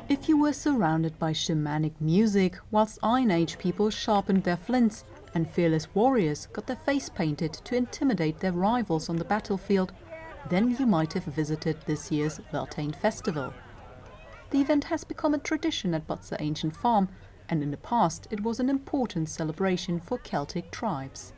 If you were surrounded by shamanic music whilst Iron Age people sharpened their flints and fearless warriors got their face painted to intimidate their rivals on the battlefield, then you might have visited this year's Beltane festival. The event has become a tradition at Butser Ancient Farm, and in the past it was an important celebration for Celtic tribes.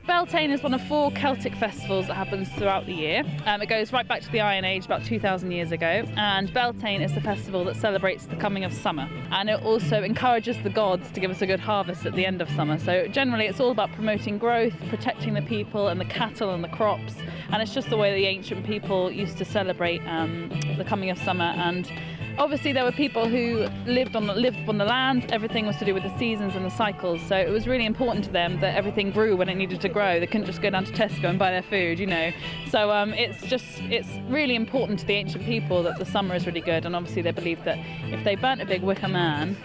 Beltane is one of 4 Celtic festivals that happens throughout the year. It goes right back to the Iron Age, about 2,000 years ago, and Beltane is the festival that celebrates the coming of summer, and it also encourages the gods to give us a good harvest at the end of summer. So generally it's all about promoting growth, protecting the people and the cattle and the crops, and it's just the way the ancient people used to celebrate the coming of summer. And obviously there were people who lived on the land. Everything was to do with the seasons and the cycles, so it was really important to them that everything grew when it needed to grow. They couldn't just go down to Tesco and buy their food, you know. So it's really important to the ancient people that the summer is really good, and obviously they believed that if they burnt a big wicker man,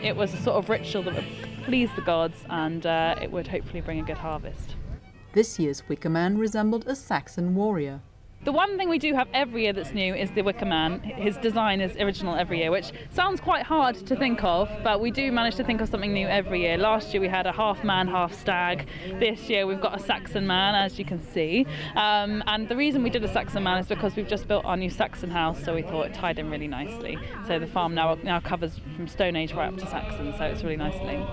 it was a sort of ritual that would please the gods, and it would hopefully bring a good harvest. This year's wicker man resembled a Saxon warrior. The one thing we do have every year that's new is the wicker man. His design is original every year, which sounds quite hard to think of, but we do manage to think of something new every year. Last year we had a half man, half stag. This year we've got a Saxon man, as you can see. And the reason we did a Saxon man is because we've just built our new Saxon house, so we thought it tied in really nicely. So the farm now covers from Stone Age right up to Saxon, so it's a really nice link.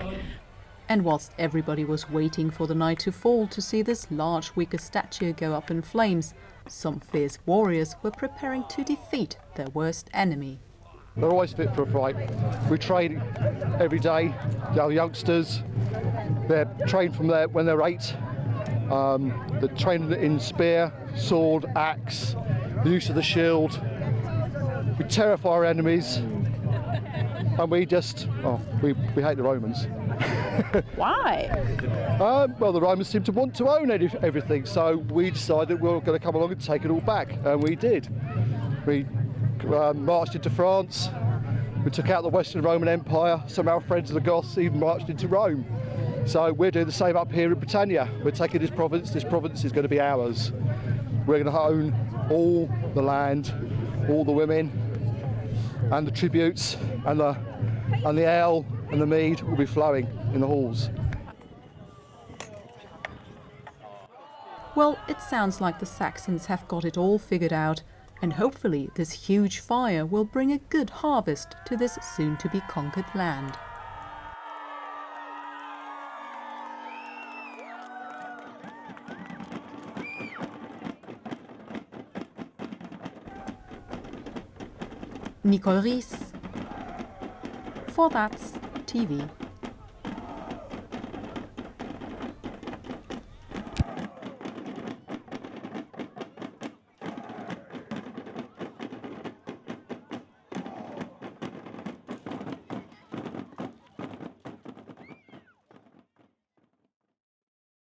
And whilst everybody was waiting for the night to fall to see this large wicker statue go up in flames, some fierce warriors were preparing to defeat their worst enemy. They're always fit for a fight. We train every day. Our youngsters, they're trained from when they're 8. They're trained in spear, sword, axe, the use of the shield. We terrify our enemies, and we hate the Romans. Why? Well, the Romans seem to want to own everything, so we decided we were going to come along and take it all back, and we did. We marched into France, we took out the Western Roman Empire, some of our friends of the Goths even marched into Rome. So we're doing the same up here in Britannia. We're taking this province is going to be ours. We're going to own all the land, all the women, and the tributes, and the ale and the mead will be flowing in the halls. Well, it sounds like the Saxons have got it all figured out, and hopefully this huge fire will bring a good harvest to this soon-to-be-conquered land. Nicole Ris for That's TV.